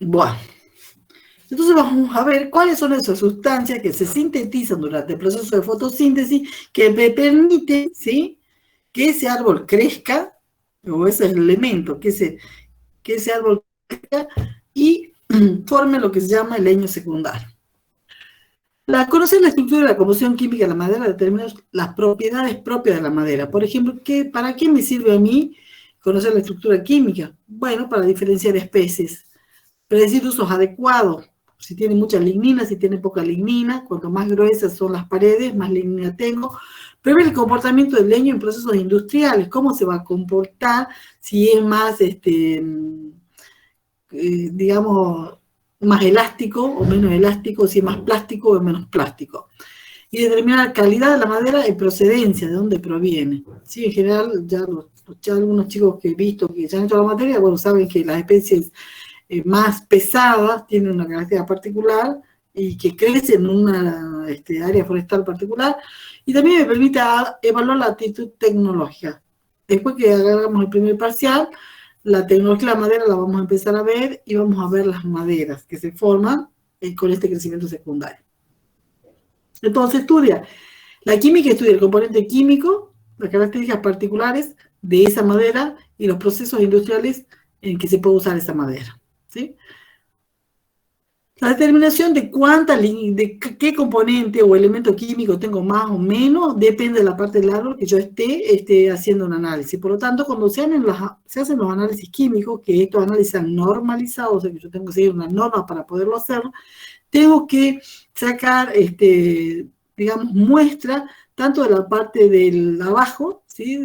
Bueno, entonces vamos a ver cuáles son esas sustancias que se sintetizan durante el proceso de fotosíntesis que me permite, ¿sí?, que ese árbol crezca, o ese elemento, que ese árbol crezca y forme lo que se llama el leño secundario. Conocer la estructura y la composición química de la madera determina las propiedades propias de la madera. Por ejemplo, ¿para qué me sirve a mí conocer la estructura química? Bueno, para diferenciar especies, predecir usos adecuados, si tiene mucha lignina, si tiene poca lignina, cuanto más gruesas son las paredes, más lignina tengo. Prever el comportamiento del leño en procesos industriales, cómo se va a comportar, si es más, digamos, más elástico o menos elástico, si es más plástico o menos plástico. Y determinar calidad de la madera y procedencia, de dónde proviene. Sí, en general, ya algunos chicos que he visto que ya han hecho la materia, bueno, saben que las especies más pesadas tienen una característica particular y que crecen en una área forestal particular, y también me permite evaluar la actitud tecnológica. Después que hagamos el primer parcial, la tecnología de la madera la vamos a empezar a ver y vamos a ver las maderas que se forman con este crecimiento secundario. Entonces la química estudia el componente químico, las características particulares de esa madera y los procesos industriales en que se puede usar esa madera, ¿sí? La determinación de qué componente o elemento químico tengo más o menos depende de la parte del árbol que yo esté haciendo un análisis. Por lo tanto, cuando se hacen los análisis químicos, que estos análisis sean normalizados, o sea que yo tengo que seguir una norma para poderlo hacer, tengo que sacar, digamos, muestra tanto de la parte del abajo, ¿sí?,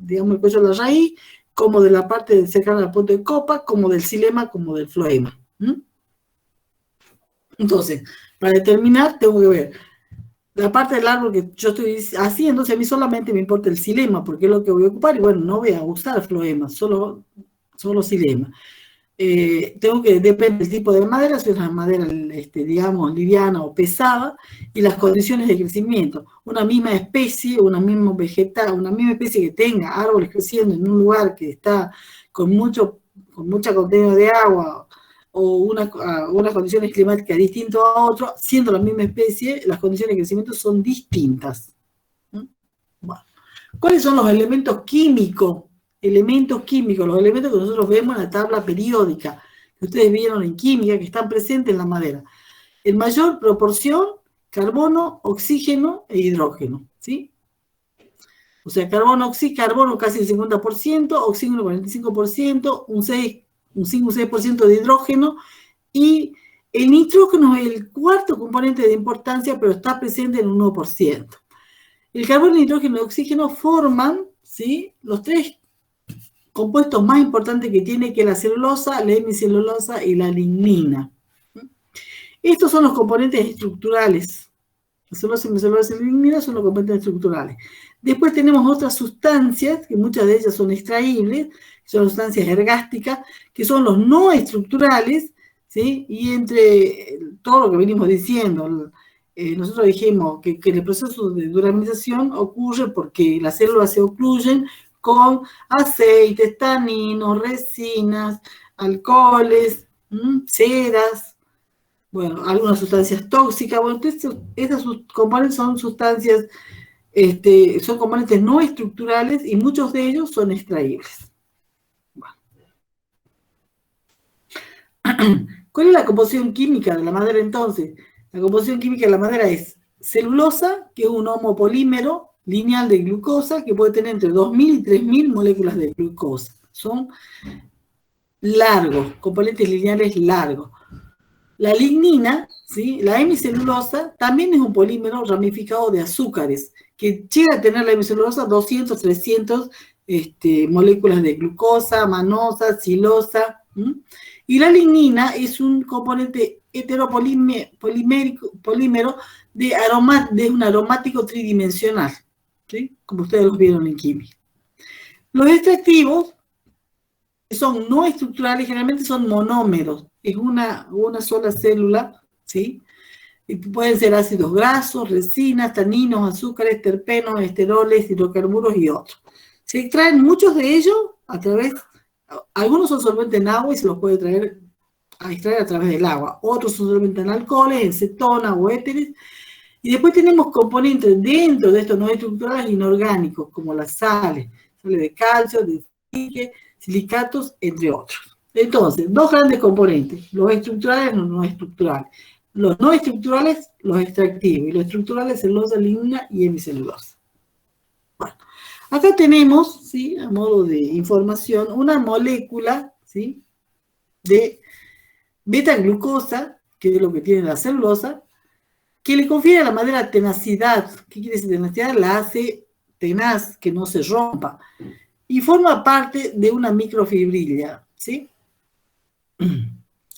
digamos, el cuello de la raíz, como de la parte cercana al punto de copa, como del xilema, como del floema. Entonces, para determinar, tengo que ver la parte del árbol que yo estoy haciendo. Si a mí solamente me importa el xilema, porque es lo que voy a ocupar, y bueno, no voy a usar floema, solo xilema. Depende del tipo de madera, si es una madera, digamos, liviana o pesada, y las condiciones de crecimiento. Una misma especie, una misma especie que tenga árboles creciendo en un lugar que está con mucha contenido de agua, o unas condiciones climáticas distintas a otro, siendo la misma especie, las condiciones de crecimiento son distintas. Bueno, ¿cuáles son los elementos químicos? Los elementos que nosotros vemos en la tabla periódica, que ustedes vieron en química, que están presentes en la madera. En mayor proporción, carbono, oxígeno e hidrógeno, ¿sí? O sea, carbono casi el 50%, oxígeno 45%, un 5-6% de hidrógeno, y el nitrógeno es el cuarto componente de importancia, pero está presente en un 1%. El carbono, nitrógeno y oxígeno forman, ¿sí?, los tres compuestos más importantes que tiene, que la celulosa, la hemicelulosa y la lignina. Estos son los componentes estructurales. La celulosa, hemicelulosa y la lignina son los componentes estructurales. Después tenemos otras sustancias, que muchas de ellas son extraíbles, son sustancias ergásticas, que son los no estructurales, ¿sí? Y entre todo lo que venimos diciendo, nosotros dijimos que el proceso de duramización ocurre porque las células se ocluyen con aceites, taninos, resinas, alcoholes, ceras, bueno, algunas sustancias tóxicas. Bueno, estas componentes son sustancias, son componentes no estructurales, y muchos de ellos son extraíbles. Bueno. ¿Cuál es la composición química de la madera entonces? La composición química de la madera es celulosa, que es un homopolímero lineal de glucosa, que puede tener entre 2.000 y 3.000 moléculas de glucosa. Son largos, componentes lineales largos. La lignina, ¿sí?, la hemicelulosa, también es un polímero ramificado de azúcares, que llega a tener la hemicelulosa 200, 300 moléculas de glucosa, manosa, silosa. Y la lignina es un componente heteropolímero de un aromático tridimensional, ¿sí?, como ustedes los vieron en química. Los extractivos son no estructurales, generalmente son monómeros, es una sola célula, ¿sí? Y pueden ser ácidos grasos, resinas, taninos, azúcares, terpenos, esteroles, hidrocarburos y otros. Se extraen muchos de ellos algunos son solventes en agua y se los puede traer a extraer a través del agua. Otros solamente en alcoholes, en cetona o éteres. Y después tenemos componentes dentro de estos no estructurales inorgánicos, como las sales de calcio, de zinc, silicatos, entre otros. Entonces, dos grandes componentes, los estructurales y los no estructurales. Los no estructurales, los extractivos, y los estructurales, celulosa, lignina y hemicelulosa. Bueno, acá tenemos, ¿sí?, a modo de información, una molécula, ¿sí?, de beta-glucosa, que es lo que tiene la celulosa, que le confiere a la madera tenacidad. ¿Qué quiere decir tenacidad? La hace tenaz, que no se rompa. Y forma parte de una microfibrilla, ¿sí?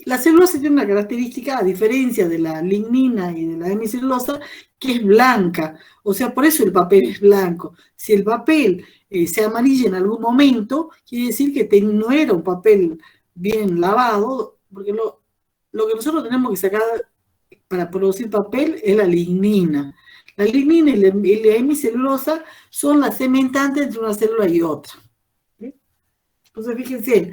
La celulosa tiene una característica, a diferencia de la lignina y de la hemicelulosa, que es blanca. O sea, por eso el papel es blanco. Si el papel se amarilla en algún momento, quiere decir que no era un papel bien lavado, porque lo que nosotros tenemos que sacar para producir papel es la lignina. La lignina y la hemicelulosa son las cementantes entre una célula y otra. ¿Sí? Entonces, fíjense,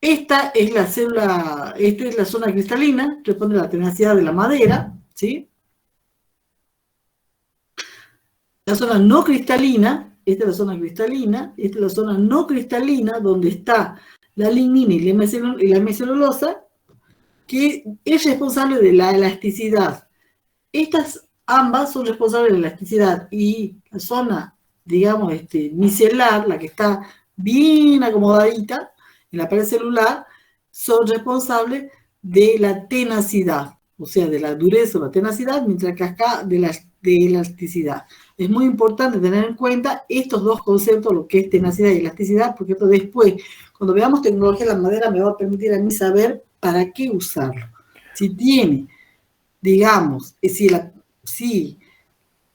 esta es la zona cristalina, responde a la tenacidad de la madera, ¿sí? La zona no cristalina, esta es la zona cristalina, esta es la zona no cristalina, donde está la lignina y la hemicelulosa, que es responsable de la elasticidad. Estas ambas son responsables de la elasticidad, y la zona, digamos, micelar, la que está bien acomodadita en la pared celular, son responsables de la tenacidad, o sea, de la dureza o la tenacidad, mientras que acá de la elasticidad. Es muy importante tener en cuenta estos dos conceptos, lo que es tenacidad y elasticidad, porque esto después, cuando veamos tecnología de la madera, me va a permitir a mí saber para qué usarlo. Si tiene, digamos, si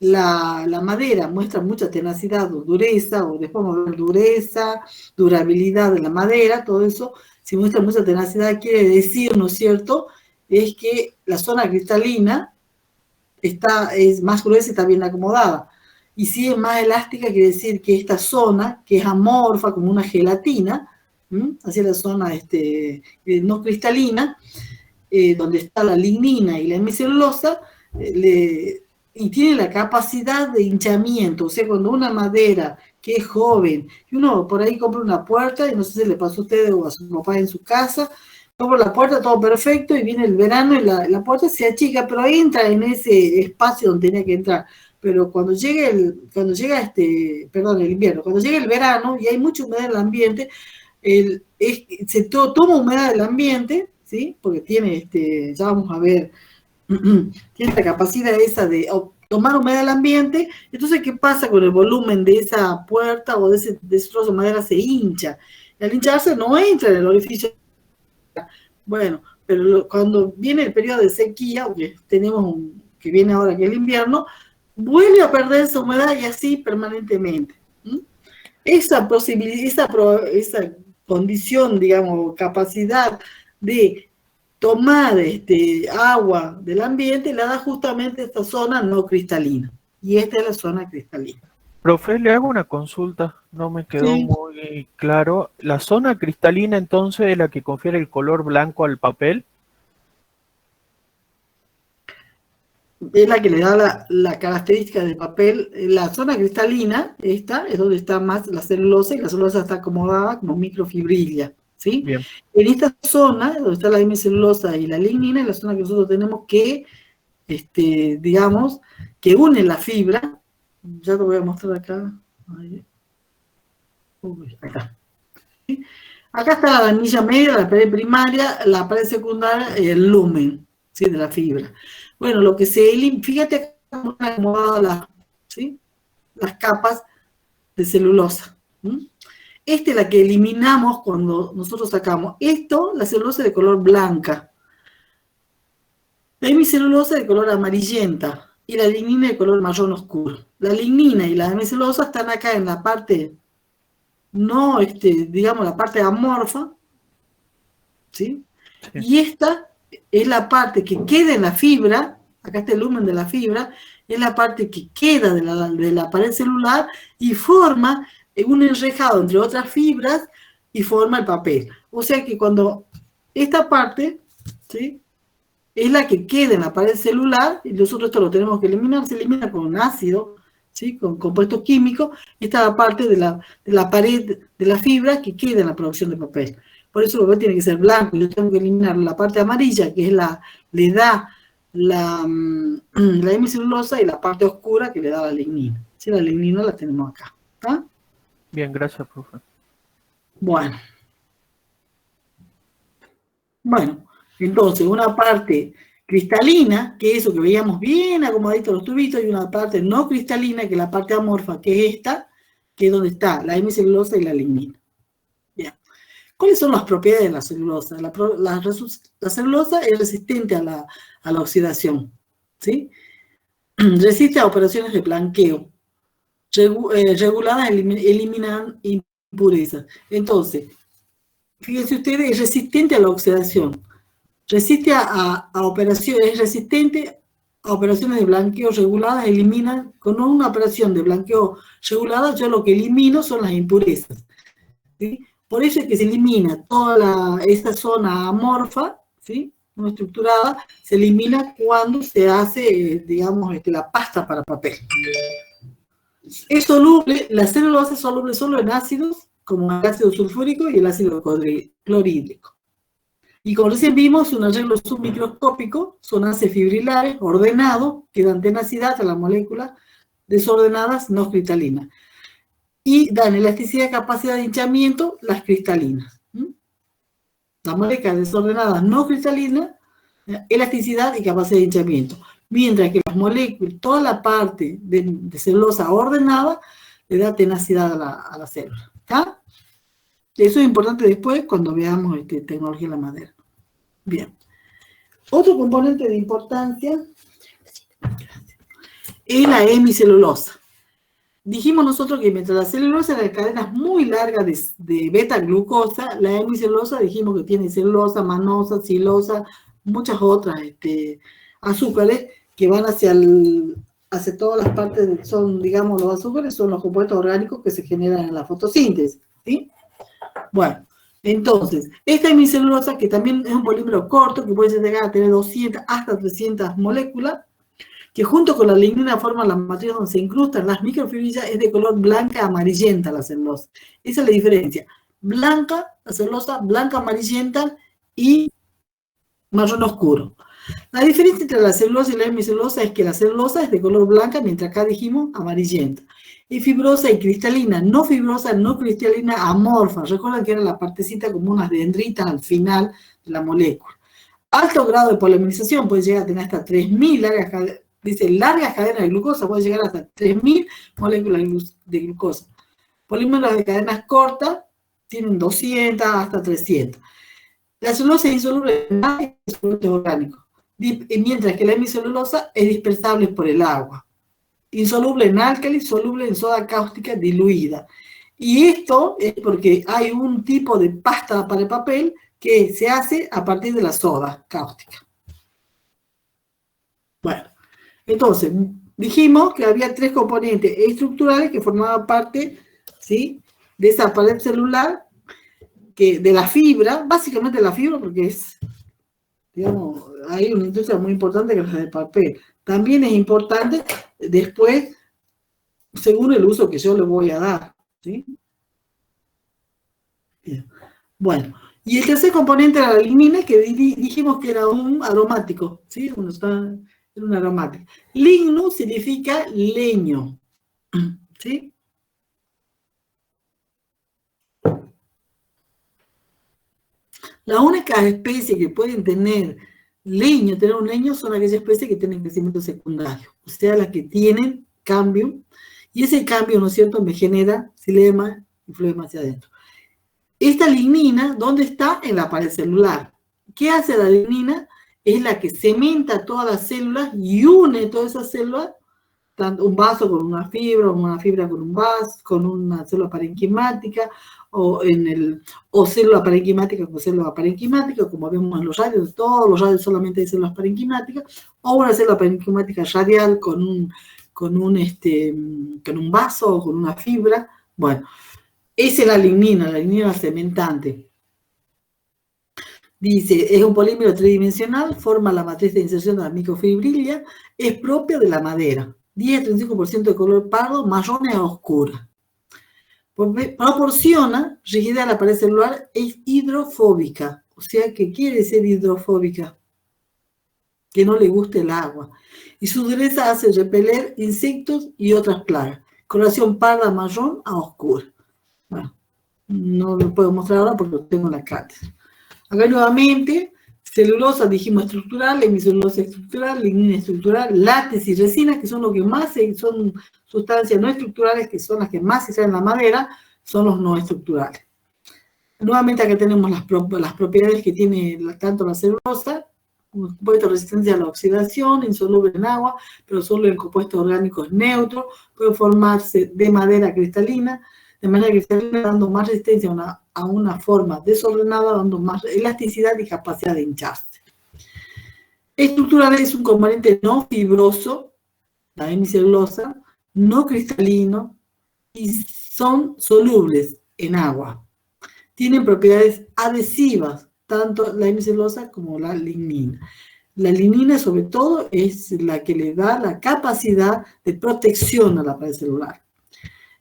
la madera muestra mucha tenacidad o dureza, o después vamos a ver dureza, durabilidad de la madera, todo eso, si muestra mucha tenacidad, quiere decir, ¿no es cierto?, es que la zona cristalina es más gruesa y está bien acomodada. Y si es más elástica, quiere decir que esta zona, que es amorfa, como una gelatina, así es la zona no cristalina, donde está la lignina y la hemicelulosa, y tiene la capacidad de hinchamiento. O sea, cuando una madera que es joven, y uno por ahí compra una puerta, y no sé si le pasó a ustedes o a su papá en su casa, compra la puerta, todo perfecto, y viene el verano y la puerta se achica, pero entra en ese espacio donde tenía que entrar. Pero cuando llega el invierno, cuando llega el verano y hay mucha humedad en el ambiente, se toma humedad del ambiente, ¿sí?, porque tiene, ya vamos a ver, tiene la capacidad esa de tomar humedad del ambiente. Entonces, ¿qué pasa con el volumen de esa puerta o de ese trozo de madera? Se hincha. Y al hincharse no entra en el orificio. Bueno, pero cuando viene el periodo de sequía, que que viene ahora, que es el invierno, vuelve a perder esa humedad, y así permanentemente. Esa condición, digamos, capacidad de tomar agua del ambiente, la da justamente esta zona no cristalina. Y esta es la zona cristalina. Profe, le hago una consulta, no me quedó muy claro. ¿La zona cristalina entonces es la que confiere el color blanco al papel? Es la que le da la característica del papel. La zona cristalina, esta, es donde está más la celulosa, y la celulosa está acomodada como microfibrilla, ¿sí? Bien. En esta zona, donde está la hemicelulosa y la lignina, es la zona que nosotros tenemos que, digamos, que une la fibra. Ya lo voy a mostrar acá. Acá. ¿Sí? Acá está la anilla media, la pared primaria, la pared secundaria, el lumen, ¿sí?, de la fibra. Bueno, lo que fíjate cómo están acomodadas las capas de celulosa. Esta es la que eliminamos cuando nosotros sacamos. La celulosa de color blanca. La hemicelulosa de color amarillenta. Y la lignina de color marrón oscuro. La lignina y la hemicelulosa están acá en la parte, digamos, la parte amorfa, ¿sí? Sí. Y esta es la parte que queda en la fibra. Acá está el lumen de la fibra, es la parte que queda de la pared celular y forma un enrejado entre otras fibras y forma el papel. O sea que cuando esta parte, ¿sí?, es la que queda en la pared celular, y nosotros esto lo tenemos que eliminar, se elimina con ácido, ¿sí?, con compuestos químicos. Esta es la parte de la pared, de la fibra que queda en la producción de papel. Por eso el papel tiene que ser blanco, y yo tengo que eliminar la parte amarilla, que es le da la hemicelulosa, y la parte oscura que le da la lignina. ¿Sí? La lignina la tenemos acá. ¿Está? Bien, gracias, profe. Bueno, entonces una parte cristalina, que es eso que veíamos bien acomodadito los tubitos, y una parte no cristalina, que es la parte amorfa, que es esta, que es donde está la hemicelulosa y la lignina. Bien. ¿Cuáles son las propiedades de la celulosa? La celulosa es resistente a la oxidación, ¿sí? Resiste a operaciones de blanqueo. Reguladas eliminan impurezas. Entonces, fíjense ustedes, es resistente a la oxidación. Resiste es resistente a operaciones de blanqueo reguladas, eliminan, con una operación de blanqueo regulada, yo lo que elimino son las impurezas, ¿sí? Por eso es que se elimina toda esa zona amorfa, ¿sí?, no estructurada, se elimina cuando se hace, digamos, la pasta para papel. Es soluble, la celulosa es soluble solo en ácidos, como el ácido sulfúrico y el ácido clorhídrico. Y como recién vimos, un arreglo submicroscópico son haces fibrilares ordenados que dan tenacidad a las moléculas desordenadas no cristalinas. Y dan elasticidad y capacidad de hinchamiento las cristalinas. Las moléculas desordenadas no cristalinas, elasticidad y capacidad de hinchamiento. Mientras que las moléculas, toda la parte de celulosa ordenada, le da tenacidad a la célula. ¿Está? Eso es importante después cuando veamos tecnología de la madera. Bien. Otro componente de importancia es la hemicelulosa. Dijimos nosotros que mientras la celulosa era de cadenas muy largas de beta-glucosa, la hemicelulosa dijimos que tiene celulosa, manosa, silosa, muchas otras azúcares que van hacia todas las partes, son, digamos, los azúcares son los compuestos orgánicos que se generan en la fotosíntesis, ¿sí? Bueno, entonces, esta hemicelulosa, que también es un polímero corto, que puede llegar a tener 200 hasta 300 moléculas, que junto con la lignina forman la matriz donde se incrustan las microfibrillas, es de color blanca amarillenta la celulosa. Esa es la diferencia. Blanca, la celulosa, blanca amarillenta y marrón oscuro. La diferencia entre la celulosa y la hemicelulosa es que la celulosa es de color blanca, mientras acá dijimos amarillenta. Y fibrosa y cristalina, no fibrosa, no cristalina, amorfa. Recuerden que era la partecita como unas dendritas al final de la molécula. Alto grado de polimerización, puede llegar a tener hasta 3.000 largas cadenas de glucosa, puede llegar hasta 3.000 moléculas de glucosa. Polímeros de cadenas cortas tienen 200 hasta 300. La celulosa es insoluble en agua y solventes orgánicos, mientras que la hemicelulosa es dispersable por el agua. Insoluble en álcalis, soluble en soda cáustica diluida. Y esto es porque hay un tipo de pasta para el papel que se hace a partir de la soda cáustica. Bueno, entonces, dijimos que había 3 componentes estructurales que formaban parte, ¿sí?, de esa pared celular, de la fibra, básicamente la fibra, porque es, digamos, hay una industria muy importante que es la del papel. También es importante después, según el uso que yo le voy a dar, ¿sí? Bien. Bueno, y el tercer componente era la lignina, que dijimos que era un aromático, ¿sí? Era un aromático. Ligno significa leño, ¿sí? La única especie que pueden tener un leño, son aquellas especies que tienen crecimiento secundario, o sea, las que tienen cambio, y ese cambio, ¿no es cierto?, me genera xilema y flema hacia adentro. Esta lignina, ¿dónde está? En la pared celular. ¿Qué hace la lignina? Es la que cementa todas las células y une todas esas células, tanto un vaso con una fibra con un vaso, con una célula parenquimática, o célula parenquimática con célula parenquimática, como vemos en los radios, todos los radios solamente hay células parenquimáticas, o una célula parenquimática radial con un vaso o con una fibra. Bueno, esa es la lignina cementante. Dice, es un polímero tridimensional, forma la matriz de inserción de la microfibrilla, es propia de la madera. 10-35% de color pardo, marrones a oscura. Proporciona rigidez a la pared celular, es hidrofóbica. O sea, ¿qué quiere decir hidrofóbica? Que no le guste el agua. Y su dureza hace repeler insectos y otras plagas. Coloración parda marrón a oscura. Bueno, no lo puedo mostrar ahora porque lo tengo en la cátedra. Acá nuevamente, celulosa, dijimos estructural, hemicelulosa estructural, lignina estructural, látex y resina, que son lo que más son sustancias no estructurales, que son las que más se usan en la madera, son los no estructurales. Nuevamente acá tenemos las propiedades que tiene tanto la celulosa, un compuesto de resistencia a la oxidación, insoluble en agua, pero solo en compuestos orgánicos neutros, puede formarse de manera cristalina, dando más resistencia a una forma desordenada, dando más elasticidad y capacidad de hincharse. Estructural es un componente no fibroso, la hemicelulosa, no cristalino, y son solubles en agua. Tienen propiedades adhesivas, tanto la hemicelulosa como la lignina. La lignina, sobre todo, es la que le da la capacidad de protección a la pared celular.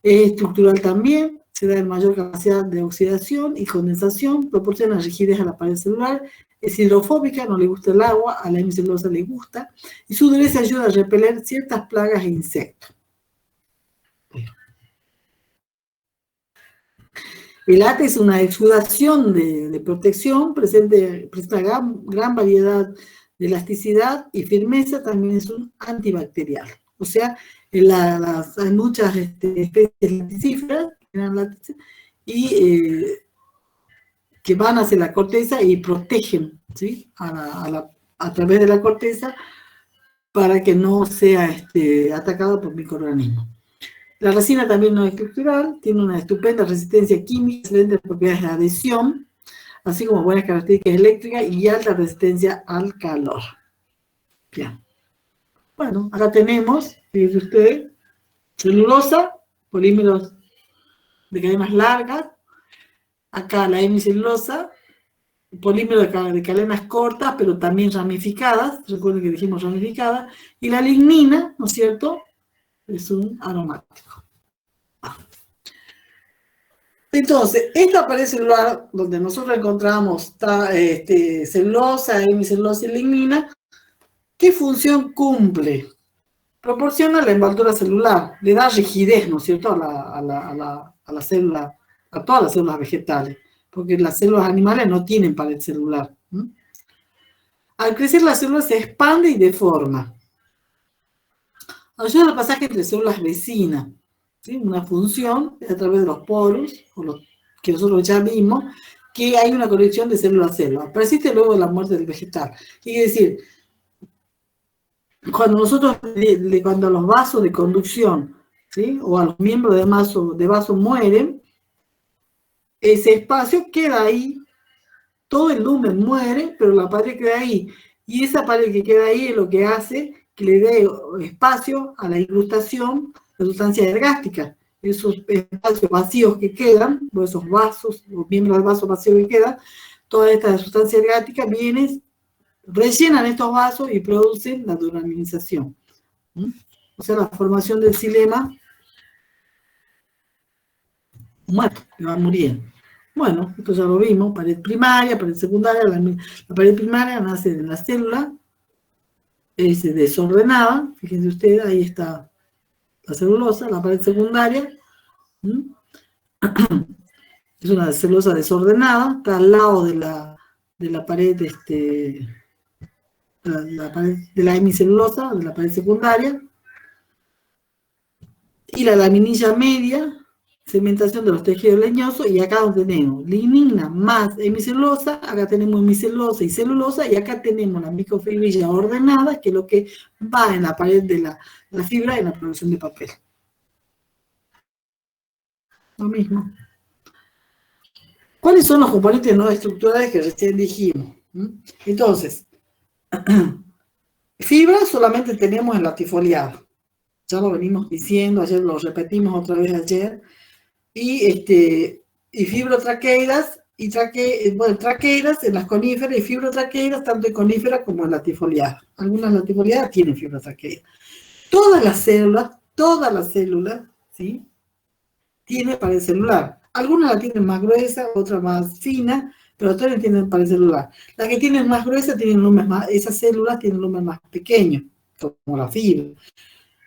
Es estructural también, se da en mayor capacidad de oxidación y condensación, proporciona rigidez a la pared celular, es hidrofóbica, no le gusta el agua, a la hemicelulosa le gusta, y su dureza ayuda a repeler ciertas plagas e insectos. El látex es una exudación de protección, presenta gran variedad de elasticidad y firmeza, también es un antibacterial. O sea, hay muchas especies laticíferas y que van hacia la corteza y protegen, ¿sí?, a través de la corteza para que no sea atacado por microorganismos. La resina también no es estructural, tiene una estupenda resistencia química, excelentes propiedades de adhesión, así como buenas características eléctricas y alta resistencia al calor. Bien. Bueno, acá tenemos, fíjense ustedes, celulosa, polímeros de cadenas largas, acá la hemicelulosa, polímero de cadenas cortas, pero también ramificadas, recuerden que dijimos ramificadas, y la lignina, ¿no es cierto?, es un aromático. Entonces, esta pared celular, donde nosotros encontramos celulosa, hemicelulosa y lignina, ¿qué función cumple? Proporciona la envoltura celular, le da rigidez, ¿no es cierto?, a la célula, a todas las células vegetales, porque las células animales no tienen pared celular. Al crecer la célula se expande y deforma. Ayuda al pasaje entre células vecinas, ¿sí? Una función es a través de los poros, que nosotros ya vimos, que hay una conexión de célula a célula. Persiste luego de la muerte del vegetal. Quiere decir, cuando los vasos de conducción, ¿sí?, o a los miembros de vaso mueren, ese espacio queda ahí, todo el lumen muere, pero la pared queda ahí. Y esa pared que queda ahí es lo que hace que le dé espacio a la incrustación de sustancias ergásticas. Esos espacios vacíos que quedan, o esos vasos, los miembros del vaso vacío que quedan, toda esta sustancia ergática rellenan estos vasos y producen la duraminización. O sea, la formación del xilema muerto, que va muriendo. Bueno, esto ya lo vimos, pared primaria, pared secundaria. La pared primaria nace de la célula, es desordenada, fíjense ustedes, ahí está la celulosa. La pared secundaria es una celulosa desordenada, está al lado de la pared, la pared de la hemicelulosa, de la pared secundaria. Y la laminilla media, segmentación de los tejidos leñosos, y acá donde tenemos lignina más hemicelulosa, acá tenemos hemicelulosa y celulosa, y acá tenemos la microfibrilla ordenada, que es lo que va en la pared de la fibra en la producción de papel. Lo mismo. ¿Cuáles son los componentes no estructurales que recién dijimos? Entonces, fibra solamente tenemos el latifoliado. Ya lo venimos diciendo, ayer lo repetimos otra vez ayer. Y fibrotraqueidas y traqueidas en las coníferas y fibrotraqueidas, tanto en coníferas como en latifoliadas. Algunas latifoliadas tienen fibrotraqueidas. Todas las células, ¿sí?, tienen pared celular. Algunas la tienen más gruesa, otras más fina, pero todas tienen pared celular. Las que tienen más gruesa tienen lúmenes más, esas células tienen lúmenes más pequeños, como la fibra.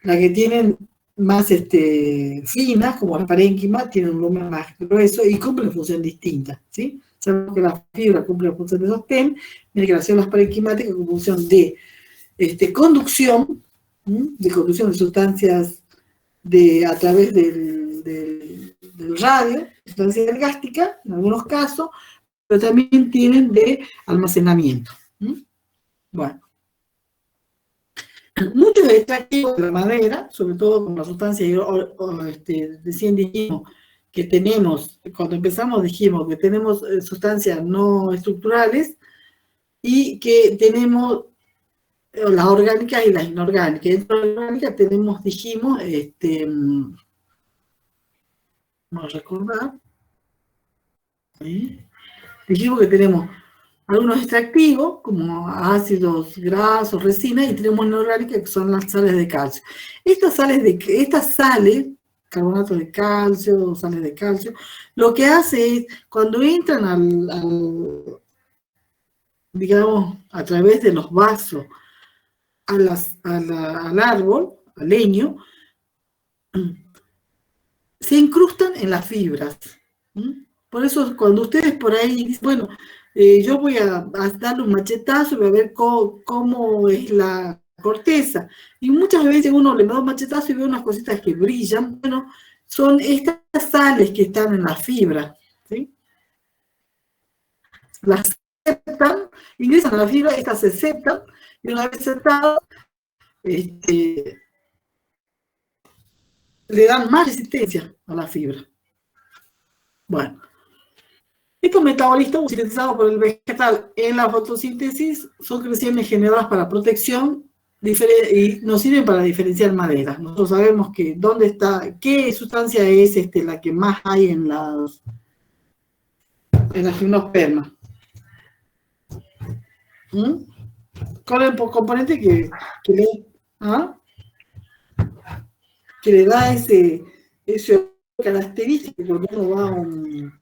Las que tienen más finas, como la parénquima, tienen un lumen más grueso y cumplen función distinta, ¿sí? Sabemos que la fibra cumple la función de sostén, mientras que las células parénquimáticas cumplen función de conducción, de conducción de sustancias a través del radio, sustancia ergástica, en algunos casos, pero también tienen de almacenamiento. Bueno. Muchos extractivos de la madera, sobre todo con la sustancia recién dijimos que tenemos, cuando empezamos dijimos que tenemos sustancias no estructurales y que tenemos las orgánicas y las inorgánicas. Dentro de las orgánicas tenemos, dijimos, vamos a recordar, dijimos que tenemos algunos extractivos, como ácidos grasos, resinas, y tenemos inorgánicas que son las sales de calcio. Estas sales, carbonatos de calcio, sales de calcio, lo que hace es, cuando entran digamos, a través de los vasos al árbol, al leño, se incrustan en las fibras. Por eso cuando ustedes por ahí dicen, bueno, yo voy a darle un machetazo y voy a ver cómo es la corteza. Y muchas veces uno le da un machetazo y ve unas cositas que brillan. Bueno, son estas sales que están en la fibra, ¿sí? Las aceptan, ingresan a la fibra, estas se aceptan, y una vez aceptadas, le dan más resistencia a la fibra. Bueno. Estos metabolistas utilizados por el vegetal en la fotosíntesis son creaciones generadas para protección y nos sirven para diferenciar maderas. Nosotros sabemos que dónde está, qué sustancia es la que más hay en las gimnospermas. ¿Cuál es el componente que le da ese característico cuando uno va a un...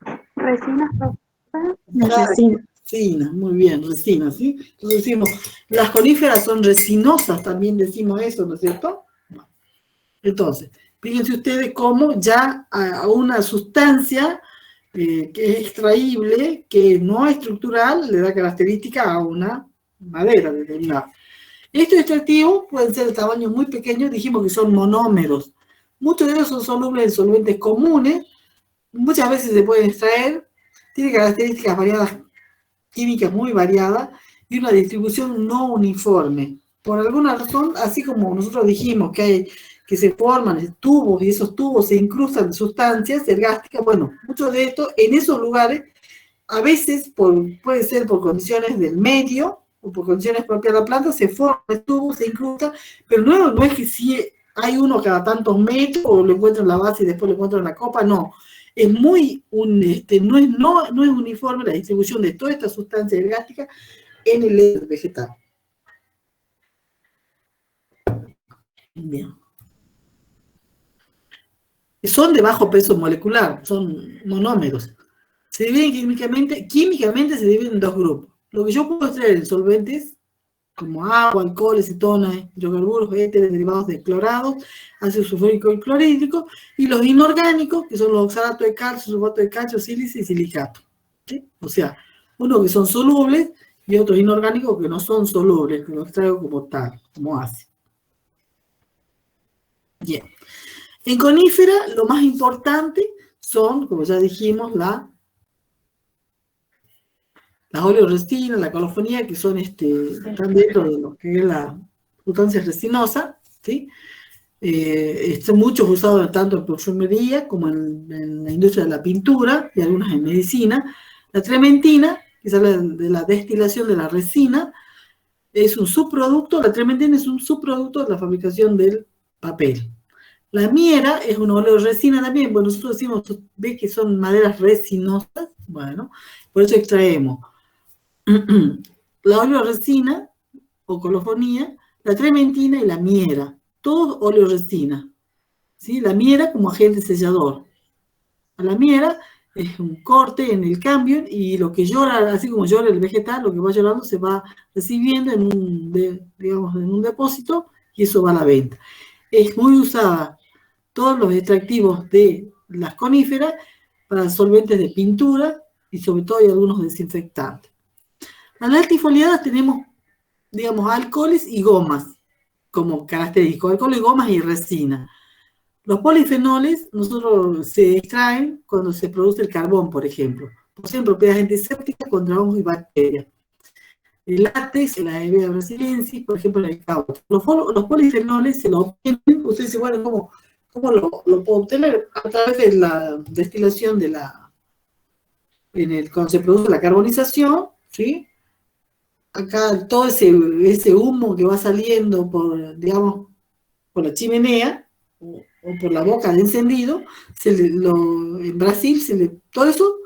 Resina, muy bien, resina, ¿sí? Entonces decimos, las coníferas son resinosas, también decimos eso, ¿no es cierto? Entonces, fíjense ustedes cómo ya a una sustancia que es extraíble, que no es estructural, le da característica a una madera determinada. Estos extractivos pueden ser de tamaño muy pequeño, dijimos que son monómeros. Muchos de ellos son solubles en solventes comunes, muchas veces se pueden extraer, tiene características variadas, químicas muy variadas, y una distribución no uniforme. Por alguna razón, así como nosotros dijimos que se forman tubos, y esos tubos se incrustan en sustancias ergásticas, bueno, muchos de estos, en esos lugares, a veces puede ser por condiciones del medio, o por condiciones propias de la planta, se forman el tubo, se incrusta, pero no es que si hay uno cada tantos metros, o lo encuentran en la base y después lo encuentran en la copa, no. Es no es uniforme la distribución de toda esta sustancia ergástica en el vegetal. Bien. Son de bajo peso molecular, son monómeros. Se dividen químicamente se dividen en dos grupos. Lo que yo puedo extraer en solventes, como agua, alcoholes, cetonas, hidrocarburos, éteres derivados de clorados, ácido sulfúrico y clorhídrico, y los inorgánicos, que son los oxalatos de calcio, sulfato de calcio, sílice y silicato. ¿Sí? O sea, unos que son solubles y otros inorgánicos que no son solubles, que los extraigo como tal, como ácido. Bien. En conífera, lo más importante son, como ya dijimos, las oleoresinas, la colofonía, que son están dentro de lo que es la sustancia resinosa, ¿sí? Son muchos usados tanto en perfumería como en la industria de la pintura y algunas en medicina. La trementina, que sale de la destilación de la resina, es un subproducto, la trementina es un subproducto de la fabricación del papel. La miera es una oleoresina también, bueno, nosotros decimos, ¿ves que son maderas resinosas? Bueno, Por eso extraemos la oleoresina o colofonía, la trementina y la miera, todos oleoresina, ¿sí? La miera como agente sellador. La miera es un corte en el cambio y lo que llora, así como llora el vegetal, lo que va llorando se va recibiendo en digamos, en un depósito y eso va a la venta. Es muy usada todos los extractivos de las coníferas para solventes de pintura y sobre todo hay algunos desinfectantes. Las latifoliadas tenemos, digamos, alcoholes y gomas como característicos, alcoholes, gomas y resina. Los polifenoles nosotros se extraen cuando se produce el carbón, por ejemplo. Poseen propiedades antisépticas contra hongos y bacterias. El látex, la Hevea brasiliensis, por ejemplo, en el caucho. Los polifenoles se los obtienen, usted dice, bueno, ¿cómo lo puedo obtener? A través de la destilación cuando se produce la carbonización, ¿sí? Acá todo ese humo que va saliendo digamos, por la chimenea, o por la boca de encendido, en Brasil todo eso,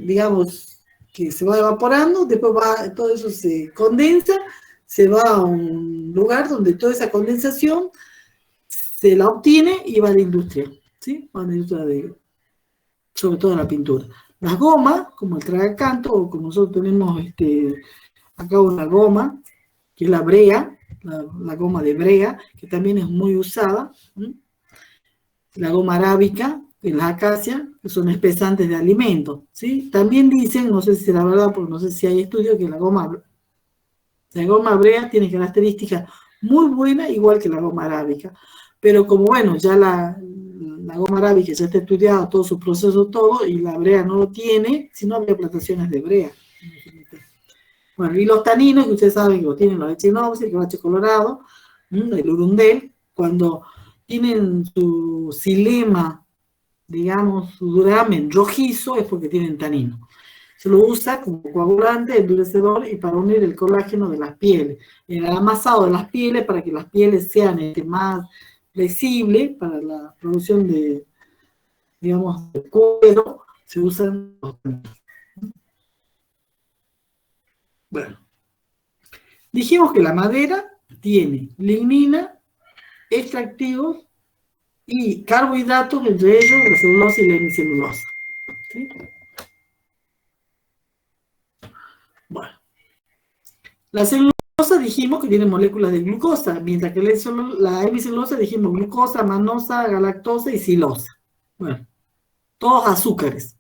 digamos, que se va evaporando, después todo eso se condensa, se va a un lugar donde toda esa condensación se la obtiene y va a la industria, ¿sí? Va a la industria sobre todo en la pintura. Las gomas, como el tragacanto, o como nosotros tenemos acá una goma, que es la brea, la goma de brea, que también es muy usada. La goma arábica, en las acacias, que son espesantes de alimentos, ¿sí? También dicen, no sé si es la verdad, porque no sé si hay estudios, que la goma brea tiene características muy buenas, igual que la goma arábica. Pero como, bueno, ya la goma arábica ya está estudiada, todo su proceso, todo, y la brea no lo tiene, si no habría plantaciones de brea. Bueno, y los taninos, que ustedes saben que lo tienen los echinopsis, el quebracho colorado, el urundel, cuando tienen su xilema, digamos, su duramen rojizo, es porque tienen tanino. Se lo usa como coagulante, endurecedor y para unir el colágeno de las pieles. El amasado de las pieles, para que las pieles sean más flexibles para la producción de, digamos, de cuero, se usan los taninos. Bueno, dijimos que la madera tiene lignina, extractivos y carbohidratos, entre ellos la celulosa y la hemicelulosa. ¿Sí? Bueno, la celulosa dijimos que tiene moléculas de glucosa, mientras que la hemicelulosa dijimos glucosa, manosa, galactosa y silosa. Bueno, todos azúcares.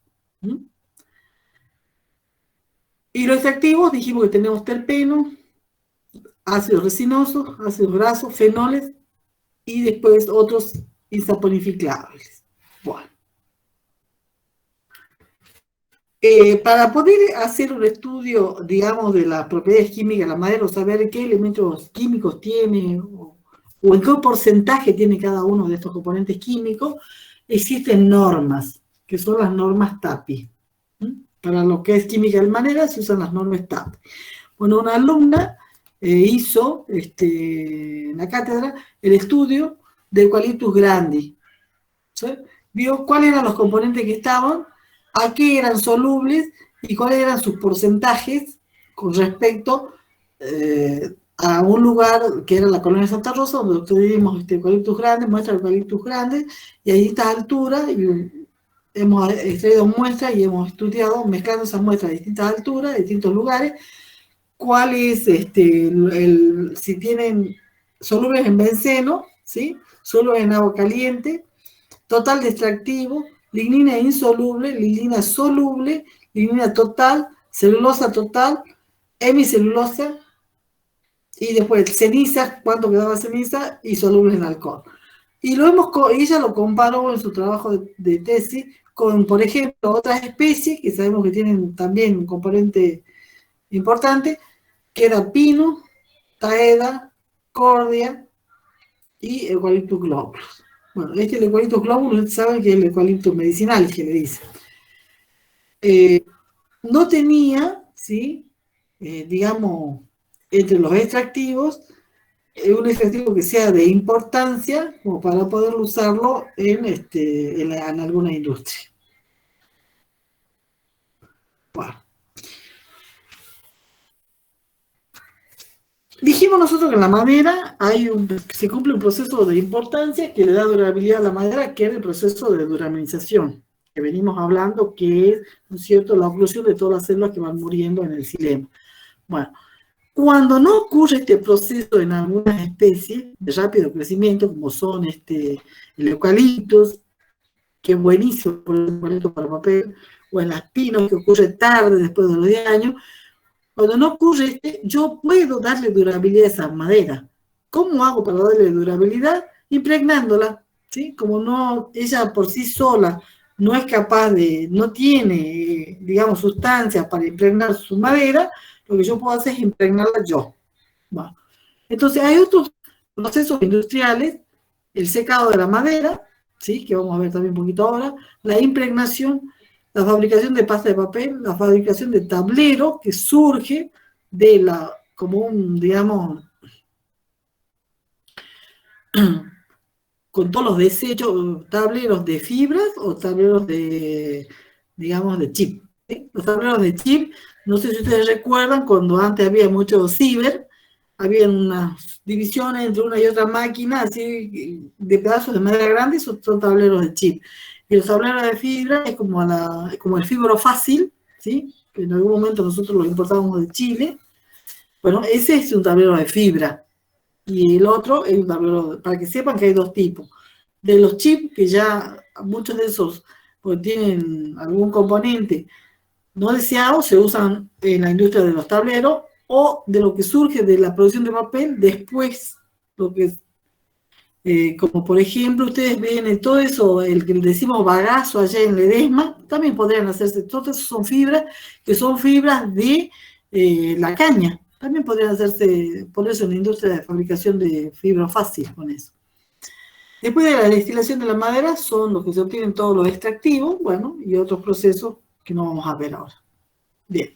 Y los extractivos dijimos que tenemos terpenos, ácidos resinosos, ácidos grasos, fenoles y después otros insaponificables. Bueno. Para poder hacer un estudio, digamos, de las propiedades químicas de la madera, o saber qué elementos químicos tiene, o en qué porcentaje tiene cada uno de estos componentes químicos, existen normas, que son las normas TAPI. Para lo que es química de madera se usan las normas TAPI. Bueno, una alumna hizo en la cátedra el estudio de Eucalyptus grandi, ¿sí? Vio cuáles eran los componentes que estaban, a qué eran solubles y cuáles eran sus porcentajes con respecto a un lugar que era la colonia Santa Rosa, donde obtuvimos Eucalyptus grandi, muestras de Eucalyptus grandi, y a distintas alturas hemos extraído muestras y hemos estudiado, mezclando esas muestras a distintas alturas, de distintos lugares, cuál es, si tienen solubles en benceno, ¿sí? Solubles en agua caliente, total de extractivo, lignina insoluble, lignina soluble, lignina total, celulosa total, hemicelulosa, y después ceniza, cuánto quedaba ceniza, y solubles en alcohol. Y ella lo comparó en su trabajo de tesis con, por ejemplo, otras especies que sabemos que tienen también un componente importante, que era pino, taeda, cordia y Eucalyptus globulus. Bueno, el Eucalyptus globulus, ustedes saben que es el eucalipto medicinal, que le dicen. No tenía, ¿sí? Digamos, entre los extractivos, un extractivo que sea de importancia como para poder usarlo en alguna industria. Bueno. Dijimos nosotros que en la madera se cumple un proceso de importancia que le da durabilidad a la madera, que es el proceso de duraminización, que venimos hablando, que es, ¿no es cierto?, la oclusión de todas las células que van muriendo en el xilema. Bueno, cuando no ocurre este proceso en algunas especies de rápido crecimiento, como son el eucaliptus, que es buenísimo por el eucalipto para papel, o en las pinos, que ocurre tarde, después de los 10 años, cuando no ocurre yo puedo darle durabilidad a esa madera. ¿Cómo hago para darle durabilidad? Impregnándola, ¿sí? Como no, ella por sí sola no es capaz no tiene, digamos, sustancias para impregnar su madera, lo que yo puedo hacer es impregnarla yo. Bueno. Entonces hay otros procesos industriales, el secado de la madera, ¿sí?, que vamos a ver también un poquito ahora, la impregnación, la fabricación de pasta de papel, la fabricación de tablero, que surge como un, digamos, con todos los desechos, tableros de fibras o tableros digamos, de chip. ¿Sí? Los tableros de chip, no sé si ustedes recuerdan, cuando antes había mucho ciber, había unas divisiones entre una y otra máquina, así, de pedazos de madera grande, son tableros de chip. Y los tableros de fibra es como el fibro fácil, ¿sí?, que en algún momento nosotros lo importábamos de Chile. Bueno, ese es un tablero de fibra. Y el otro es un tablero, para que sepan que hay dos tipos. De los chips, que ya muchos de esos pues, tienen algún componente no deseado, se usan en la industria de los tableros, o de lo que surge de la producción de papel después, lo que como por ejemplo, ustedes ven en todo eso, el que le decimos bagazo allá en Ledesma, también podrían hacerse, todas esas son fibras, que son fibras de la caña, también podrían hacerse, ponerse en la industria de fabricación de fibra fácil con eso. Después de la destilación de la madera, son los que se obtienen todos los extractivos, bueno, y otros procesos que no vamos a ver ahora. Bien.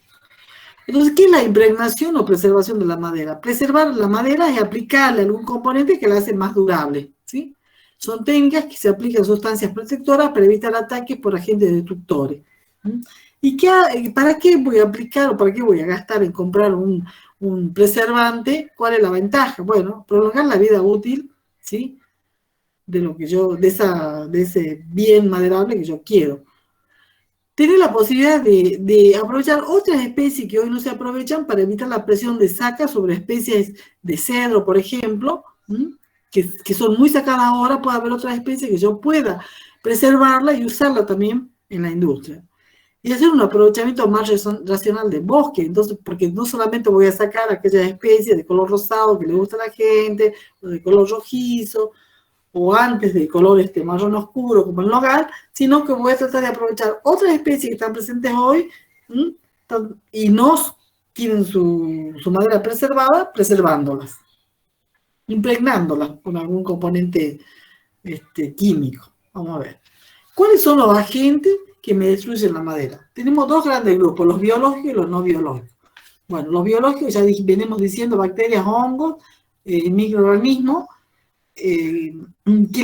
Entonces, ¿qué es la impregnación o preservación de la madera? Preservar la madera es aplicarle algún componente que la hace más durable, ¿sí? Son técnicas que se aplican sustancias protectoras para evitar ataques por agentes destructores. ¿Y para qué voy a aplicar o para qué voy a gastar en comprar un preservante? ¿Cuál es la ventaja? Bueno, prolongar la vida útil, ¿sí?, de ese bien maderable que yo quiero. Tener la posibilidad de aprovechar otras especies que hoy no se aprovechan para evitar la presión de saca sobre especies de cedro, por ejemplo, que son muy sacadas ahora. Puede haber otras especies que yo pueda preservarla y usarla también en la industria. Y hacer un aprovechamiento más racional del bosque, entonces, porque no solamente voy a sacar aquellas especies de color rosado que le gusta a la gente, o de color rojizo, o antes de color marrón oscuro, como el nogal, sino que voy a tratar de aprovechar otras especies que están presentes hoy y no tienen su madera preservada, preservándolas, impregnándolas con algún componente químico. Vamos a ver. ¿Cuáles son los agentes que me destruyen la madera? Tenemos dos grandes grupos, los biológicos y los no biológicos. Bueno, los biológicos ya venimos diciendo, bacterias, hongos, microorganismos, que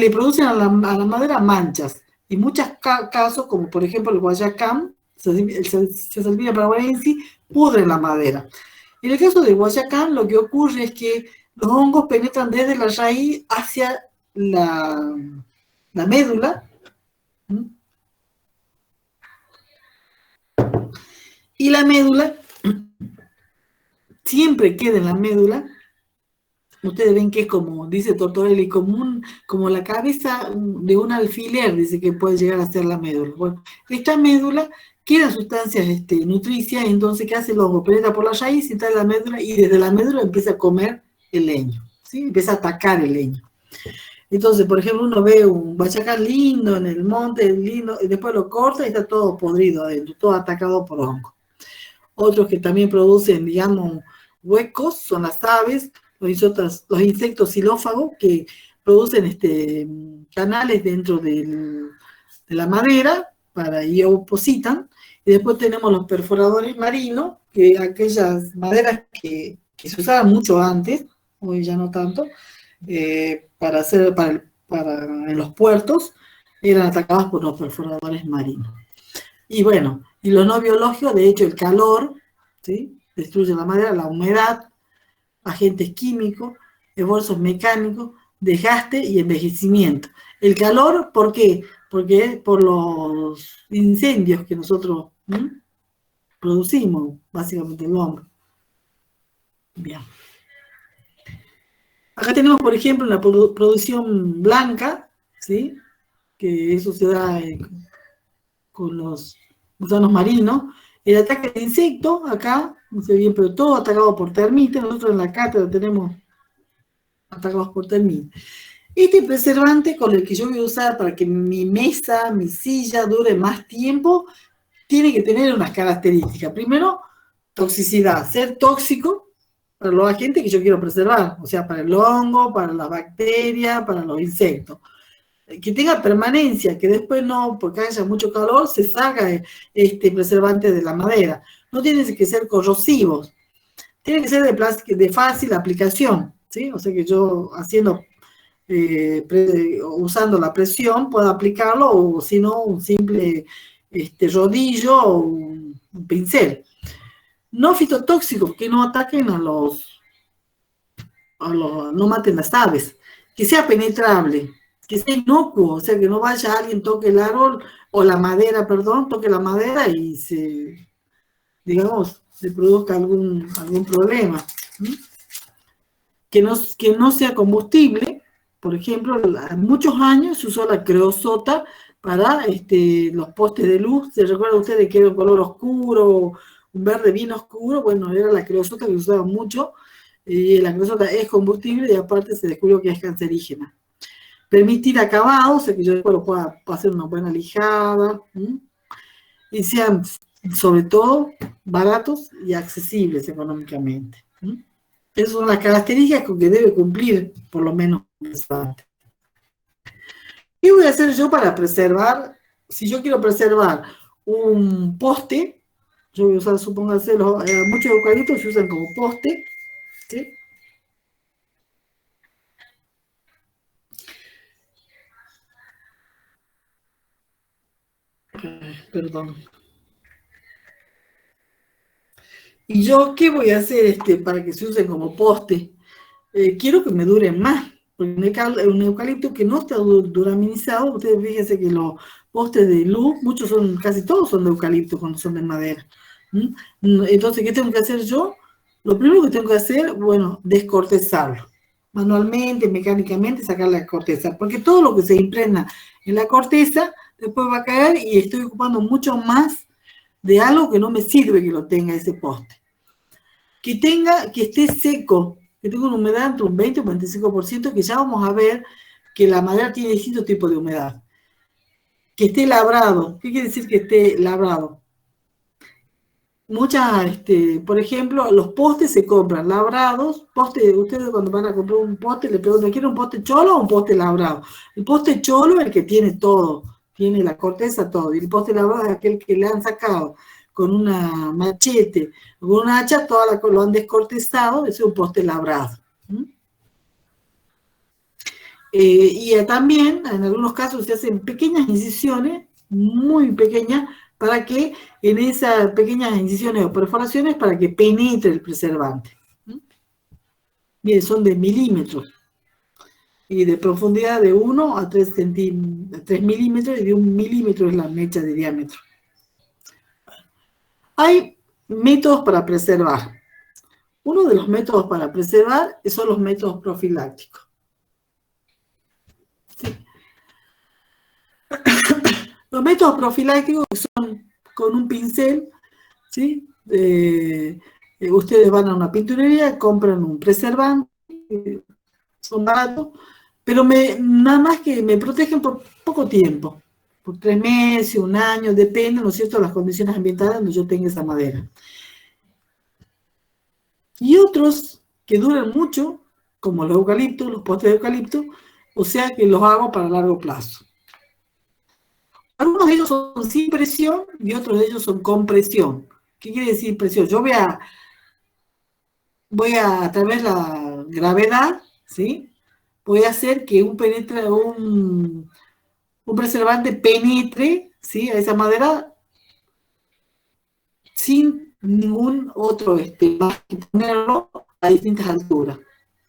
le producen a la madera manchas. En muchos casos, como por ejemplo el guayacán, Sesalvia paraguayensis, pudre la madera. En el caso del guayacán, lo que ocurre es que los hongos penetran desde la raíz hacia la médula, y la médula siempre queda en la médula. Ustedes ven que es como, dice Tortorelli, como la cabeza de un alfiler, dice que puede llegar a ser la médula. Bueno, esta médula quedan sustancias nutricias, entonces ¿qué hace el hongo? Penetra por la raíz, entra en la médula y desde la médula empieza a comer el leño, ¿sí? Empieza a atacar el leño. Entonces, por ejemplo, uno ve un guayacán lindo en el monte, lindo, y después lo corta y está todo podrido adentro, todo atacado por hongo. Otros que también producen, digamos, huecos son las aves, los insectos xilófagos que producen canales dentro de la madera y opositan. Y después tenemos los perforadores marinos, que aquellas maderas que se usaban mucho antes, hoy ya no tanto, en los puertos, eran atacadas por los perforadores marinos. Y bueno, y los no biológicos, de hecho, el calor, ¿sí? Destruye la madera, la humedad, agentes químicos, esfuerzos mecánicos, desgaste y envejecimiento. El calor, ¿por qué? Porque es por los incendios que nosotros producimos, básicamente el hombre. Bien. Acá tenemos, por ejemplo, la producción blanca, ¿sí? Que eso se da con los gusanos marinos. El ataque de insectos, acá, no sé bien, pero todo atacado por termitas. Nosotros en la cátedra tenemos atacados por termitas. Este preservante con el que yo voy a usar para que mi mesa, mi silla dure más tiempo, tiene que tener unas características. Primero, toxicidad, ser tóxico para los agentes que yo quiero preservar, o sea, para el hongo, para las bacterias, para los insectos. Que tenga permanencia, que después no, porque haya mucho calor, se salga este preservante de la madera. No tienen que ser corrosivos, tienen que ser de fácil aplicación, ¿sí? O sea que yo haciendo, usando la presión puedo aplicarlo, o si no, un simple rodillo o un pincel. No fitotóxicos, que no ataquen no maten las aves, que sea penetrable, que sea inocuo, o sea, que no vaya alguien, toque el árbol, o la madera, perdón, toque la madera y se, digamos, se produzca algún problema. Que no sea combustible. Por ejemplo, hace muchos años se usó la creosota para los postes de luz. ¿Se recuerdan ustedes que era un color oscuro, un verde bien oscuro? Bueno, era la creosota que usaban mucho. Y la creosota es combustible y aparte se descubrió que es cancerígena. Permitir acabado, o sea que yo después lo pueda hacer una buena lijada. Y sean, sobre todo, baratos y accesibles económicamente. Esas son las características con que debe cumplir, por lo menos, un preservante. ¿Qué voy a hacer yo para preservar? Si yo quiero preservar un poste, yo voy a usar, supóngase, muchos eucaliptos se usan como poste, ¿sí? Perdón. ¿Y yo qué voy a hacer para que se usen como poste? Quiero que me duren más. Porque un eucalipto que no está duraminizado, ustedes fíjense que los postes de luz, casi todos son de eucalipto cuando son de madera. Entonces, ¿qué tengo que hacer yo? Lo primero que tengo que hacer, bueno, descortezarlo. Manualmente, mecánicamente, sacar la corteza. Porque todo lo que se impregna en la corteza, después va a caer y estoy ocupando mucho más de algo que no me sirve que lo tenga ese poste. Que esté seco, que tenga una humedad entre un 20 y un 25%, que ya vamos a ver que la madera tiene distintos tipos de humedad. Que esté labrado. ¿Qué quiere decir que esté labrado? Por ejemplo, los postes se compran labrados. Ustedes cuando van a comprar un poste le preguntan, ¿quiere un poste cholo o un poste labrado? El poste cholo es el que tiene todo, tiene la corteza, todo. Y el poste labrado es aquel que le han sacado con una machete, con una hacha, lo han descortezado, es un poste labrado. Y también, en algunos casos, se hacen pequeñas incisiones, muy pequeñas, para que en esas pequeñas incisiones o perforaciones, para que penetre el preservante. Miren, son de milímetros. Y de profundidad de 1 a 3 milímetros, y de 1 milímetro es la mecha de diámetro. Hay métodos para preservar. Uno de los métodos para preservar son los métodos profilácticos. ¿Sí? Los métodos profilácticos son con un pincel, ¿sí? Ustedes van a una pinturería, compran un preservante, son baratos, pero nada más que me protegen por poco tiempo, por 3 meses, 1 año, depende, ¿no es cierto?, de las condiciones ambientales donde yo tenga esa madera. Y otros que duran mucho, como los eucaliptos, los postes de eucalipto, o sea que los hago para largo plazo. Algunos de ellos son sin presión y otros de ellos son con presión. ¿Qué quiere decir presión? Yo voy a través de la gravedad, ¿sí? Voy a hacer que un preservante penetre, ¿sí?, a esa madera sin ningún otro, más que ponerlo a distintas alturas,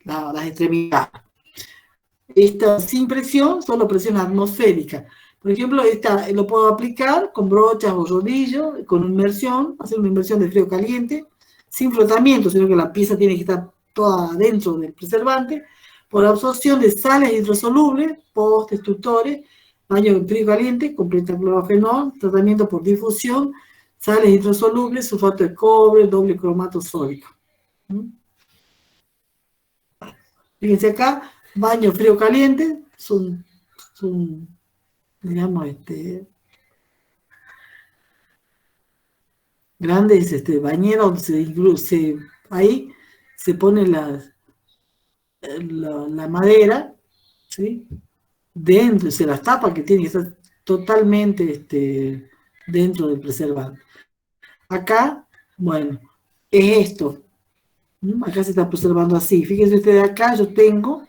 las extremidades. Esta sin presión, solo presión atmosférica. Por ejemplo, esta lo puedo aplicar con brochas o rodillos, con inmersión, hacer una inmersión de frío caliente, sin frotamiento, sino que la pieza tiene que estar toda dentro del preservante, por absorción de sales hidrosolubles, postes, tutores, baño de frío caliente, completa clorofenol, tratamiento por difusión, sales hidrosolubles, sulfato de cobre, doble cromato sódico. Fíjense acá, baño frío caliente, son digamos, grandes bañeros donde ahí se pone la madera, ¿sí? Dentro, se las tapa, que tiene que estar totalmente dentro del preservante. Acá, bueno, es esto. Acá se está preservando así. Fíjense ustedes, acá yo tengo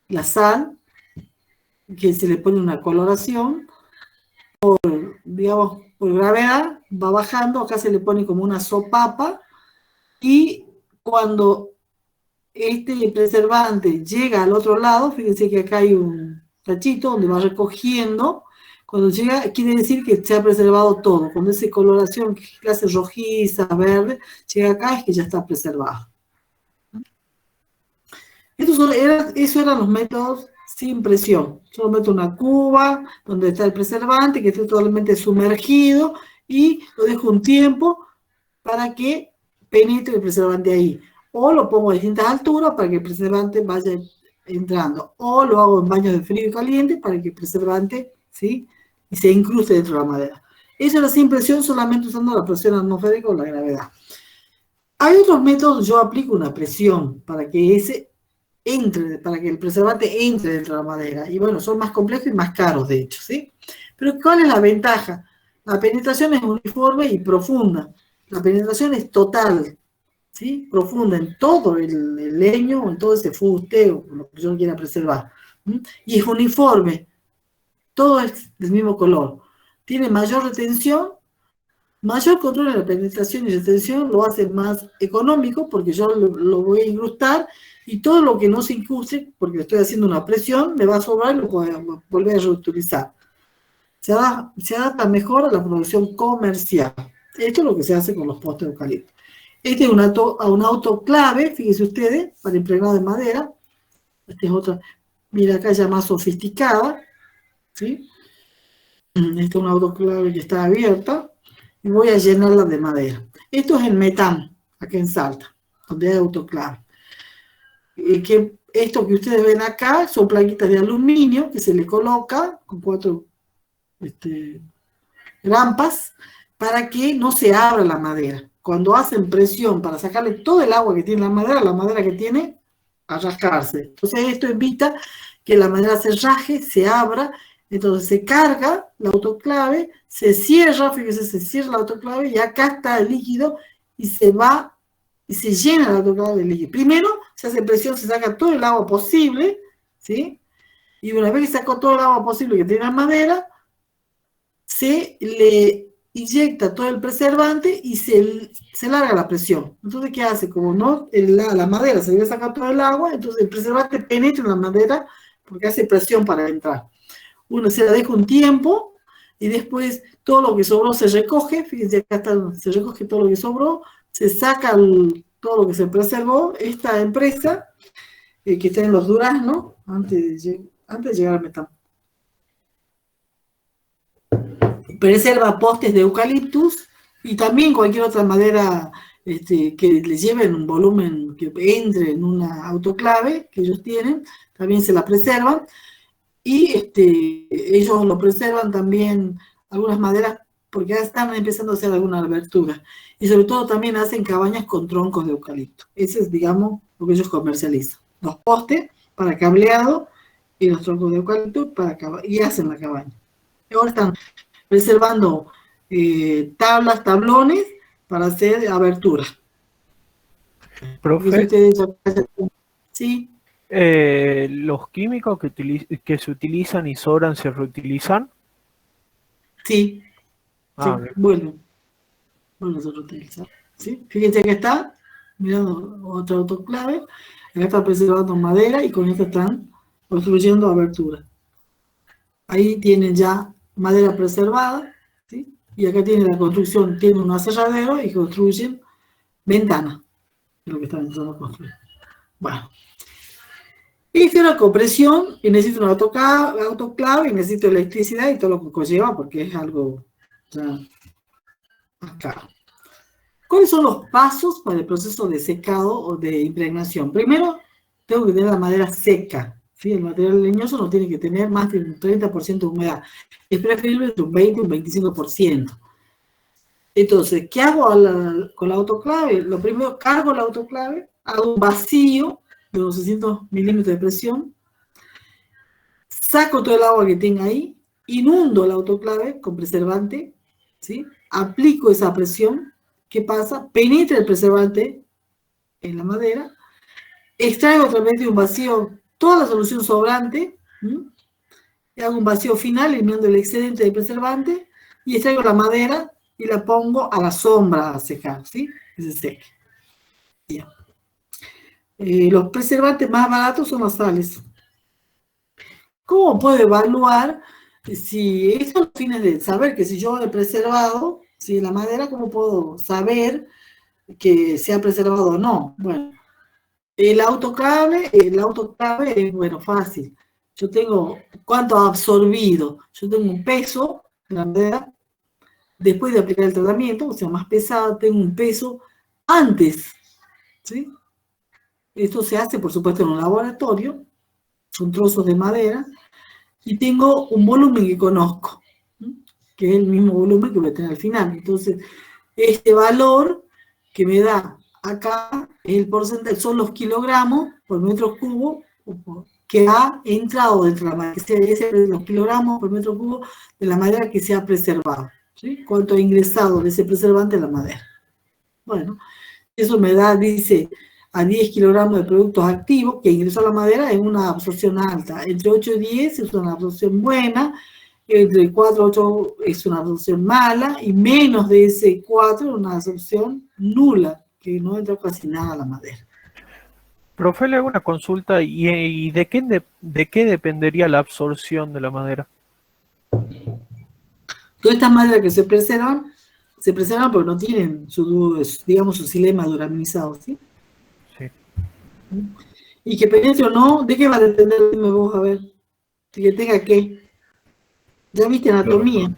la sal, que se le pone una coloración, digamos, por gravedad, va bajando, acá se le pone como una sopapa, y cuando este preservante llega al otro lado, fíjense que acá hay un tachito donde va recogiendo, cuando llega, quiere decir que se ha preservado todo, cuando esa coloración que hace rojiza, verde, llega acá, es que ya está preservado. Esos eran los métodos sin presión. Solo meto una cuba donde está el preservante, que esté totalmente sumergido, y lo dejo un tiempo para que penetre el preservante ahí. O lo pongo a distintas alturas para que el preservante vaya entrando. O lo hago en baños de frío y caliente para que el preservante, ¿sí?, y se incruste dentro de la madera. Eso era sin presión, solamente usando la presión atmosférica o la gravedad. Hay otros métodos, yo aplico una presión para que para que el preservante entre dentro de la madera. Y bueno, son más complejos y más caros, de hecho, ¿sí? Pero ¿cuál es la ventaja? La penetración es uniforme y profunda. La penetración es total, ¿sí? Profunda en todo el leño, en todo ese fuste, o lo que yo quiera preservar. Y es uniforme. Todo es del mismo color. Tiene mayor retención, mayor control en la penetración y retención, lo hace más económico porque yo lo voy a incrustar, y todo lo que no se incruste, porque estoy haciendo una presión, me va a sobrar y lo puedo volver a reutilizar. Se adapta mejor a la producción comercial. Esto es lo que se hace con los postes de eucalipto. Este es un autoclave, fíjense ustedes, para impregnado de madera. Esta es otra, mira acá, ya más sofisticada, ¿sí? Esta es una autoclave que está abierta, y voy a llenarla de madera. Esto es en Metán, acá en Salta, donde hay autoclave. Esto que ustedes ven acá son plaquitas de aluminio que se le coloca con 4 rampas para que no se abra la madera. Cuando hacen presión para sacarle todo el agua que tiene la madera que tiene a rascarse. Entonces esto evita que la madera se raje, se abra. Entonces se carga la autoclave, se cierra, fíjense, se cierra la autoclave, y acá está el líquido, y se va y se llena la autoclave de líquido. Primero se hace presión, se saca todo el agua posible, ¿sí? Y una vez que sacó todo el agua posible que tiene la madera, se le inyecta todo el preservante y se larga la presión. Entonces, ¿qué hace? Como no, la madera se le saca todo el agua, entonces el preservante penetra en la madera porque hace presión para entrar. Uno se la deja un tiempo y después todo lo que sobró se recoge. Fíjense, acá está, se recoge todo lo que sobró, se saca todo lo que se preservó. Esta empresa que está en Los Duraznos, antes de llegar al Metán, preserva postes de eucaliptus y también cualquier otra madera que le lleven un volumen que entre en una autoclave que ellos tienen, también se la preservan. Y ellos lo preservan también, algunas maderas, porque ya están empezando a hacer alguna abertura. Y sobre todo también hacen cabañas con troncos de eucalipto. Ese es, digamos, lo que ellos comercializan. Los postes para cableado y los troncos de eucalipto y hacen la cabaña. Ahora están preservando tablones para hacer aberturas. Profe, sí. ¿Los químicos que se utilizan y sobran se reutilizan? Sí, Ah, sí, bueno. Bueno, es otro utilizar. ¿Sí? Fíjense que está, mirando otra autoclave, acá está preservando madera y con esto están construyendo abertura. Ahí tienen ya madera preservada, ¿sí? Y acá tiene la construcción, tiene un aserradero y construyen ventanas, es lo que están empezando a construir. Bueno, hice una compresión y necesito una autoclave y necesito electricidad y todo lo que conlleva porque es algo ya acá. ¿Cuáles son los pasos para el proceso de secado o de impregnación? Primero, tengo que tener la madera seca. ¿Sí? El material leñoso no tiene que tener más de un 30% de humedad. Es preferible entre un 20 y un 25%. Entonces, ¿qué hago con la autoclave? Lo primero, cargo la autoclave, hago un vacío de 200 milímetros de presión, saco todo el agua que tenga ahí, inundo la autoclave con preservante, ¿sí? Aplico esa presión. ¿Qué pasa? Penetra el preservante en la madera, extraigo a través de un vacío toda la solución sobrante, y hago un vacío final eliminando el excedente de preservante y extraigo la madera y la pongo a la sombra a secar, ¿sí? Que se seque. Bien. Los preservantes más baratos son las sales. ¿Cómo puedo evaluar si estos son los fines de saber que si yo he preservado, si la madera, cómo puedo saber que se ha preservado o no? Bueno, el autoclave es, bueno, fácil. Yo tengo cuánto ha absorbido. Yo tengo un peso de la madera después de aplicar el tratamiento, o sea, más pesado, tengo un peso antes, ¿sí? Esto se hace, por supuesto, en un laboratorio, son trozos de madera, y tengo un volumen que conozco, ¿sí? Que es el mismo volumen que voy a tener al final. Entonces, este valor que me da acá, el porcentaje, son los kilogramos por metro cubo que ha entrado dentro de la madera, los kilogramos por metro cubo de la madera que se ha preservado, ¿sí? Cuánto ha ingresado de ese preservante en la madera. Bueno, eso me da, dice, a 10 kilogramos de productos activos que ingresó a la madera en una absorción alta. Entre 8 y 10 es una absorción buena, entre 4 y 8 es una absorción mala, y menos de ese 4 es una absorción nula, que no entra casi nada a la madera. Profe, le hago una consulta, ¿y de qué dependería la absorción de la madera? Todas estas maderas que se preservan porque no tienen digamos, su xilema duraminizado, ¿sí? Sí. Y que penetre o no, ¿de qué va a depender? Dime vos, a ver, de que tenga qué. ¿Ya viste anatomía?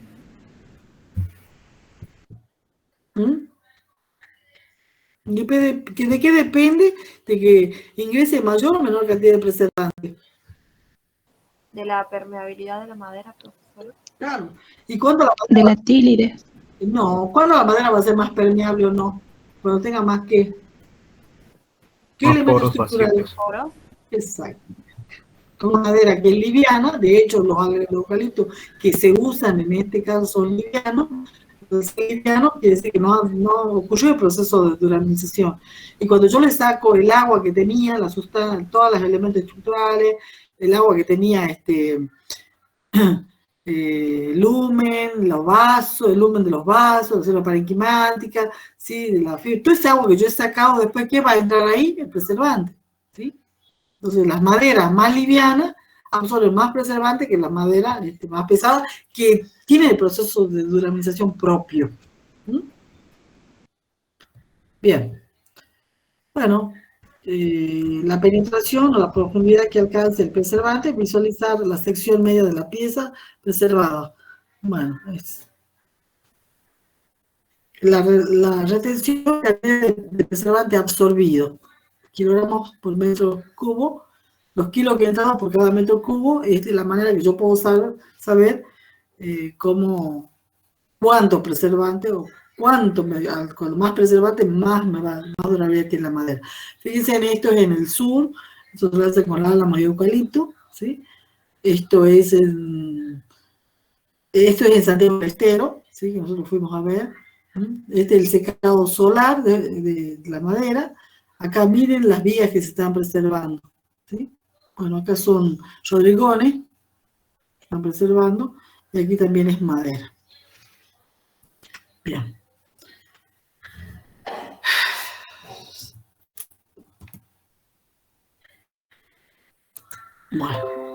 ¿De qué depende? De que ingrese mayor o menor cantidad de preservante. De la permeabilidad de la madera, profesor. Claro. ¿Y cuándo la madera? De la tílide. No, ¿cuándo la madera va a ser más permeable o no? Cuando tenga más ¿qué elementos estructurales? Exacto. Con madera que es liviana, de hecho los eucaliptos que se usan en este caso son livianos. Entonces, liviano quiere decir que no ocurrió el proceso de duramización. Y cuando yo le saco el agua que tenía, la sustancia, todos los elementos estructurales, el agua que tenía lumen, los vasos, el lumen de los vasos, la parenquimática, ¿sí? De la fibra, todo ese agua que yo he sacado después, ¿qué va a entrar ahí? El preservante, ¿sí? Entonces, las maderas más livianas absorben más preservante que las maderas más pesadas, que tienen el proceso de duramización propio. Bien. Bueno, la penetración o la profundidad que alcanza el preservante, visualizar la sección media de la pieza preservada. Bueno, es la retención de preservante absorbido, kilogramos por metro cubo. Los kilos que entraban por cada metro cubo es de la manera que yo puedo saber cuánto preservante o cuanto más preservante, más durabilidad tiene la madera. Fíjense en esto es en el sur, esto se hace con álamo y eucalipto, ¿sí? Esto es en Santiago del Estero, ¿sí? Que nosotros fuimos a ver. Este es el secado solar de la madera. Acá miren las vías que se están preservando, ¿sí? Bueno, acá son rodrigones, que están preservando, y aquí también es madera. Bien. Bueno.